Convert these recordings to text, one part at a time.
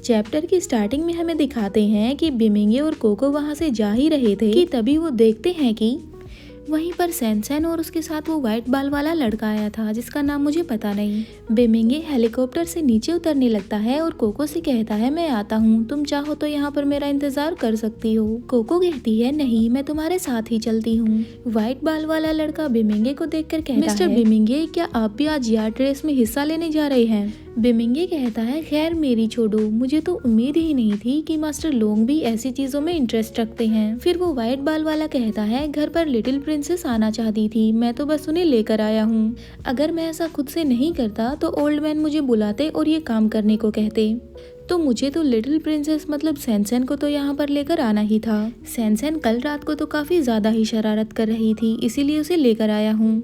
Chapter की starting में हमें दिखाते हैं कि बिमिंगे और कोको वहां से जा ही रहे थे कि तभी वो देखते हैं कि वहीं पर सैनसेन और उसके साथ वो व्हाइट बाल वाला लड़का आया था जिसका नाम मुझे पता नहीं। बिमिंगे हेलीकॉप्टर से नीचे उतरने लगता है और कोको से कहता है मैं आता हूँ, तुम चाहो तो यहाँ पर मेरा इंतजार कर सकती हो। कोको कहती है नहीं, मैं तुम्हारे साथ ही चलती हूँ। व्हाइट बाल वाला लड़का बिमिंगे को देखकर कहता है मिस्टर बिमिंगे, क्या आप भी आज यार्ड रेस में हिस्सा लेने जा रहे हैं? बिमिंगे कहता है खैर मेरी छोड़ो, मुझे तो उम्मीद ही नहीं थी कि मास्टर लोंग भी ऐसी चीजों में इंटरेस्ट रखते हैं। फिर वो व्हाइट बाल वाला कहता है घर पर लिटिल प्रिंसेस आना चाहती थी, मैं तो बस उन्हें लेकर आया हूँ। अगर मैं ऐसा खुद से नहीं करता तो ओल्ड मैन मुझे बुलाते और ये काम करने को कहते। तो मुझे तो लिटिल प्रिंसेस मतलब सैनसेन को तो यहाँ पर लेकर आना ही था। सैनसेन कल रात को तो काफी ज्यादा ही शरारत कर रही थी, इसीलिए उसे लेकर आया हूँ।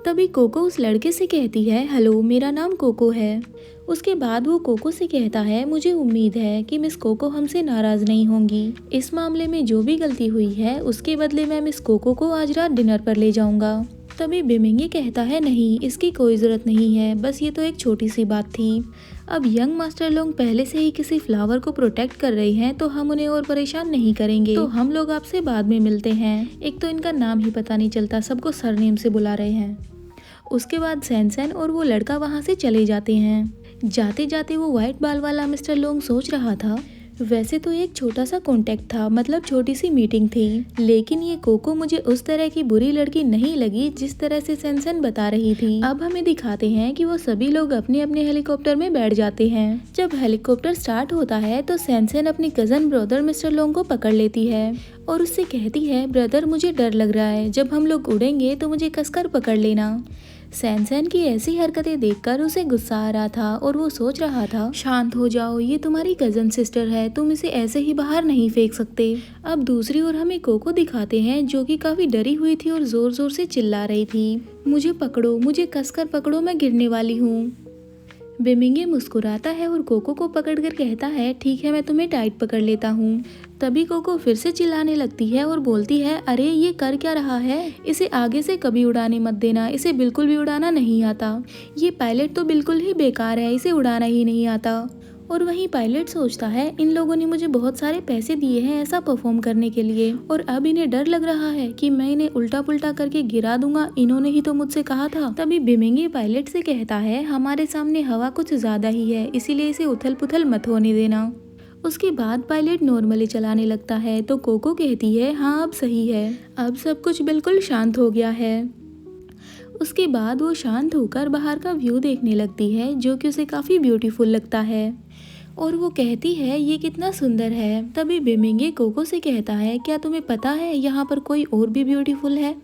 तभी कोको उस लड़के से कहती है हेलो, मेरा नाम कोको है। उसके बाद वो कोको से कहता है मुझे उम्मीद है कि मिस कोको हमसे नाराज नहीं होंगी। इस मामले में जो भी गलती हुई है उसके बदले मैं मिस कोको को आज रात डिनर पर ले जाऊंगा। तभी बिमिंगे कहता है नहीं, इसकी कोई जरूरत नहीं है, बस ये तो एक छोटी सी बात थी। अब यंग मास्टर लोग पहले से ही किसी फ्लावर को प्रोटेक्ट कर रहे हैं तो हम उन्हें और परेशान नहीं करेंगे, तो हम लोग आपसे बाद में मिलते हैं। एक तो इनका नाम ही पता नहीं चलता, सबको सरनेम से बुला रहे हैं। उसके बाद सैनसेन और वो लड़का वहाँ से चले जाते हैं। जाते जाते वो व्हाइट बाल वाला मिस्टर लोंग सोच रहा था वैसे तो एक छोटा सा कॉन्टेक्ट था, मतलब छोटी सी मीटिंग थी, लेकिन ये कोको मुझे उस तरह की बुरी लड़की नहीं लगी जिस तरह से सैनसेन बता रही थी। अब हमें दिखाते हैं कि वो सभी लोग अपने अपने हेलीकॉप्टर में बैठ जाते हैं। जब हेलीकॉप्टर स्टार्ट होता है तो सैनसेन अपनी कजन ब्रदर मिस्टर लोंग को पकड़ लेती है और उससे कहती है ब्रदर मुझे डर लग रहा है, जब हम लोग उड़ेंगे तो मुझे कसकर पकड़ लेना। सैनसेन की ऐसी हरकतें देखकर उसे गुस्सा आ रहा था और वो सोच रहा था शांत हो जाओ, ये तुम्हारी कजन सिस्टर है, तुम इसे ऐसे ही बाहर नहीं फेंक सकते। अब दूसरी ओर हमें कोको दिखाते हैं जो कि काफी डरी हुई थी और जोर जोर से चिल्ला रही थी मुझे पकड़ो, मुझे कसकर पकड़ो, मैं गिरने वाली हूँ। बिमिंगे मुस्कुराता है और कोको को पकड़कर कहता है ठीक है, मैं तुम्हें टाइट पकड़ लेता हूँ। तभी कोको फिर से चिल्लाने लगती है और बोलती है अरे ये कर क्या रहा है, इसे आगे से कभी उड़ाने मत देना, इसे बिल्कुल भी उड़ाना नहीं आता। ये पायलट तो बिल्कुल ही बेकार है, इसे उड़ाना ही नहीं आता। और वहीं पायलट सोचता है इन लोगों ने मुझे बहुत सारे पैसे दिए हैं ऐसा परफॉर्म करने के लिए और अब इन्हें डर लग रहा है कि मैं इन्हें उल्टा पुल्टा करके गिरा दूंगा, इन्होंने ही तो मुझसे कहा था। तभी बिमिंगे पायलट से कहता है हमारे सामने हवा कुछ ज्यादा ही है, इसीलिए इसे उथल पुथल मत होने देना। उसके बाद पायलट नॉर्मली चलाने लगता है तो कोको कहती है हाँ अब सही है, अब सब कुछ बिल्कुल शांत हो गया है। उसके बाद वो शांत होकर बाहर का व्यू देखने लगती है जो कि उसे काफ़ी ब्यूटीफुल लगता है और वो कहती है ये कितना सुंदर है। तभी बिमिंगे कोको से कहता है क्या तुम्हें पता है यहाँ पर कोई और भी ब्यूटीफुल है,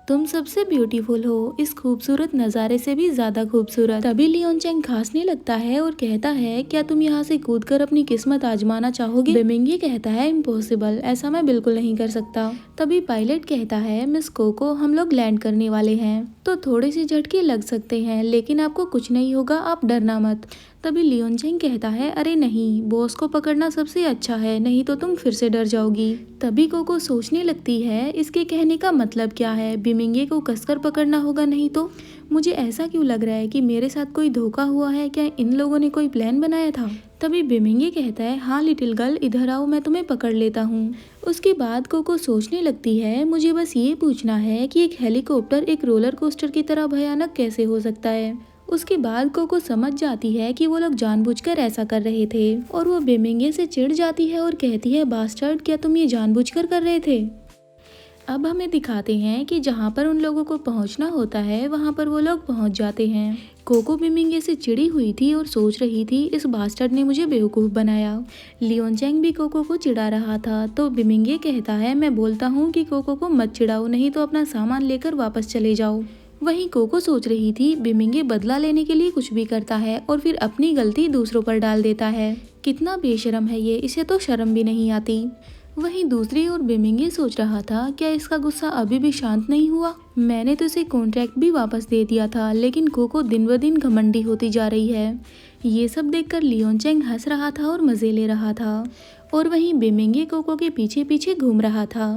तुम सबसे ब्यूटीफुल हो, इस खूबसूरत नज़ारे से भी ज्यादा खूबसूरत। तभी लियोन चेंग खांसने लगता है और कहता है क्या तुम यहाँ से कूदकर अपनी किस्मत आजमाना चाहोगे? बिमिंगे कहता है इम्पॉसिबल, ऐसा मैं बिल्कुल नहीं कर सकता। तभी पायलट कहता है मिस कोको हम लोग लैंड करने वाले हैं तो थोड़े से झटके लग सकते हैं लेकिन आपको कुछ नहीं होगा, आप डरना मत। तभी लियोन चेंग कहता है अरे नहीं, बॉस को पकड़ना सबसे अच्छा है, नहीं तो तुम फिर से डर जाओगी। तभी कोको सोचने लगती है इसके कहने का मतलब क्या है, बिमिंगे को कसकर पकड़ना होगा, नहीं तो मुझे ऐसा क्यों लग रहा है कि मेरे साथ कोई धोखा हुआ है, क्या इन लोगों ने कोई प्लान बनाया था? तभी बिमिंगे कहता है हाँ लिटिल गर्ल इधर आओ, मैं तुम्हें पकड़ लेता हूँ। उसके बाद कोको सोचने लगती है मुझे बस ये पूछना है कि एक हेलीकॉप्टर एक रोलर कोस्टर की तरह भयानक कैसे हो सकता है। उसके बाद कोको समझ जाती है कि वो लोग जानबूझकर ऐसा कर रहे थे और वो बिमिंगे से चिढ़ जाती है और कहती है बास्टर्ड क्या तुम ये जानबूझकर कर रहे थे? अब हमें दिखाते हैं कि जहाँ पर उन लोगों को पहुँचना होता है वहाँ पर वो लोग पहुँच जाते हैं। कोको बिमिंगे से चिड़ी हुई थी और सोच रही थी इस बास्टर्ड ने मुझे बेवकूफ़ बनाया। लियोन चेंग भी कोको को चिढ़ा रहा था तो बिमिंगे कहता है मैं बोलता हूँ कि कोको को मत चिढ़ाओ, नहीं तो अपना सामान लेकर वापस चले जाओ। वहीं कोको सोच रही थी बिमिंगे बदला लेने के लिए कुछ भी करता है और फिर अपनी गलती दूसरों पर डाल देता है, कितना बेशरम है ये, इसे तो शर्म भी नहीं आती। वहीं दूसरी ओर बिमिंगे सोच रहा था क्या इसका गुस्सा अभी भी शांत नहीं हुआ, मैंने तो इसे कॉन्ट्रैक्ट भी वापस दे दिया था लेकिन कोको दिन ब दिन घमंडी होती जा रही है। ये सब देखकर लियोन चेंग हंस रहा था और मजे ले रहा था और वहीं बिमिंगे कोको के पीछे पीछे घूम रहा था।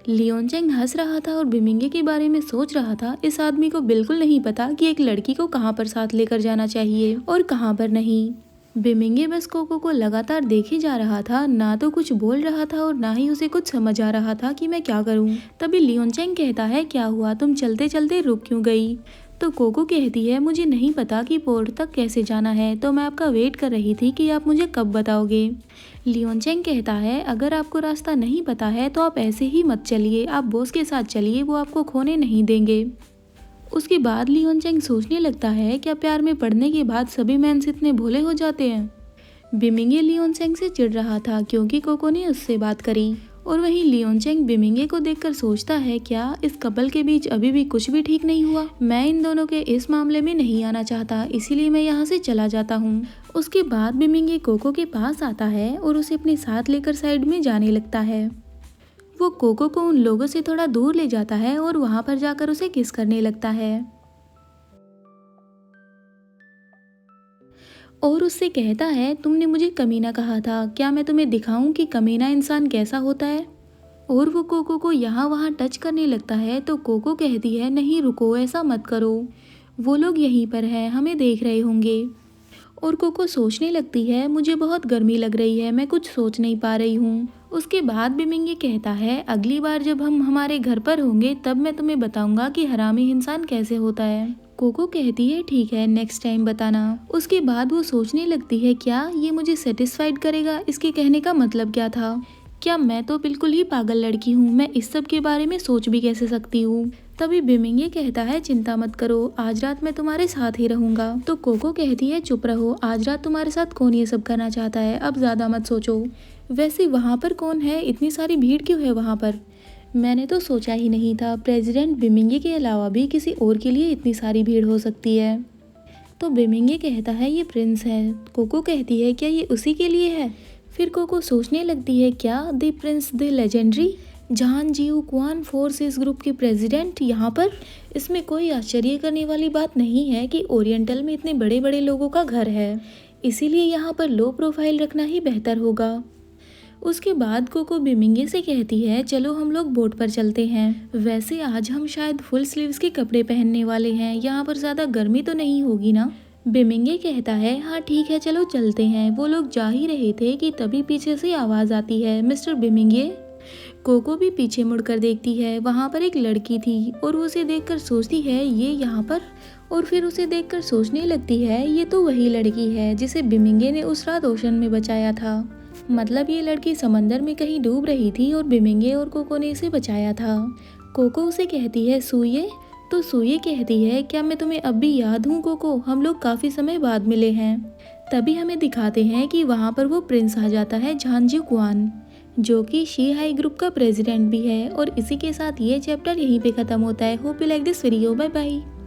लियोन चेंग हंस रहा था और बिमिंगे के बारे में सोच रहा था इस आदमी को बिल्कुल नहीं पता कि एक लड़की को कहाँ पर साथ लेकर जाना चाहिए और कहाँ पर नहीं। बिमिंगे बस कोको को लगातार देखे जा रहा था, ना तो कुछ बोल रहा था और ना ही उसे कुछ समझ आ रहा था कि मैं क्या करूं। तभी लियोनचेंग कहता है, क्या हुआ, तुम चलते चलते रुक क्यों गई? तो कोको कहती है, मुझे नहीं पता कि पोर्ट तक कैसे जाना है, तो मैं आपका वेट कर रही थी कि आप मुझे कब बताओगे। लियोनचेंग कहता है, अगर आपको रास्ता नहीं पता है तो आप ऐसे ही मत चलिए, आप बॉस के साथ चलिए, वो आपको खोने नहीं देंगे। उसके बाद लियोनचेंग सोचने लगता है, क्या प्यार में पड़ने के बाद सभी मेंस इतने भोले हो जाते हैं? बिमिंगे लियोनचेंग से चिढ़ रहा था क्योंकि कोको ने उससे बात करी। और वहीं लियोनचेंग बिमिंगे को देखकर सोचता है, क्या इस कपल के बीच अभी भी कुछ भी ठीक नहीं हुआ? मैं इन दोनों के इस मामले में नहीं आना चाहता, इसीलिए मैं यहाँ से चला जाता हूँ। उसके बाद बिमिंगे कोको के पास आता है और उसे अपने साथ लेकर साइड में जाने लगता है। वो कोको को उन लोगों से थोड़ा दूर ले जाता है और वहां पर जाकर उसे किस करने लगता है और उससे कहता है, तुमने मुझे कमीना कहा था, क्या मैं तुम्हें दिखाऊं कि कमीना इंसान कैसा होता है? और वो कोको को यहाँ वहाँ टच करने लगता है तो कोको कहती है, नहीं रुको, ऐसा मत करो, वो लोग यहीं पर हैं, हमें देख रहे होंगे। और कोको सोचने लगती है, मुझे बहुत गर्मी लग रही है, मैं कुछ सोच नहीं पा रही हूँ। उसके बाद बिमिंगे कहता है, अगली बार जब हम हमारे घर पर होंगे तब मैं तुम्हें बताऊंगा कि हरामी इंसान कैसे होता है। कोको कहती है, ठीक है, नेक्स्ट टाइम बताना। उसके बाद वो सोचने लगती है, क्या ये मुझे सेटिस्फाइड करेगा? इसके कहने का मतलब क्या था? क्या मैं तो बिल्कुल ही पागल लड़की हूँ, मैं इस सब के बारे में सोच भी कैसे सकती हूँ? तभी बिमिंगे कहता है, चिंता मत करो, आज रात मैं तुम्हारे साथ ही रहूंगा। तो कोको कहती है, चुप रहो, आज रात तुम्हारे साथ कौन ये सब करना चाहता है, अब ज्यादा मत सोचो। वैसे वहाँ पर कौन है, इतनी सारी भीड़ क्यों है वहाँ पर? मैंने तो सोचा ही नहीं था प्रेसिडेंट बिमिंगे के अलावा भी किसी और के लिए इतनी सारी भीड़ हो सकती है। तो बिमिंगे कहता है, ये प्रिंस है। कोको कहती है, क्या ये उसी के लिए है? फिर कोको सोचने लगती है, क्या द प्रिंस द लेजेंडरी जहान जियू क्वान फोर्सेस ग्रुप के प्रेसिडेंट यहाँ पर? इसमें कोई आश्चर्य करने वाली बात नहीं है कि ओरिएंटल में इतने बड़े बड़े लोगों का घर है, इसीलिए यहाँ पर लो प्रोफाइल रखना ही बेहतर होगा। उसके बाद कोको बिमिंगे से कहती है, चलो हम लोग बोट पर चलते हैं। वैसे आज हम शायद फुल स्लीव्स के कपड़े पहनने वाले हैं, यहाँ पर ज़्यादा गर्मी तो नहीं होगी ना? बिमिंगे कहता है, हाँ ठीक है, चलो चलते हैं। वो लोग जा ही रहे थे कि तभी पीछे से आवाज़ आती है, मिस्टर बिमिंगे। कोको भी पीछे मुड़कर देखती है, वहाँ पर एक लड़की थी और वो उसे देखकर सोचती है, ये यहाँ पर? और फिर उसे देखकर सोचने लगती है, ये तो वही लड़की है जिसे बिमिंगे ने उस रात ओशन में बचाया था। मतलब ये लड़की समंदर में कहीं डूब रही थी और बिमिंगे और कोको ने इसे बचाया था। कोको उसे कहती है, सुये? तो सुये कहती है, क्या मैं तुम्हें अब भी याद हूँ कोको, हम लोग काफ़ी समय बाद मिले हैं। तभी हमें दिखाते हैं कि वहाँ पर वो प्रिंस आ जाता है, झांजियो क्वान, जो कि शी हाई ग्रुप का प्रेसिडेंट भी है। और इसी के साथ ये चैप्टर यहीं पे ख़त्म होता है। Hope you like this video, bye bye.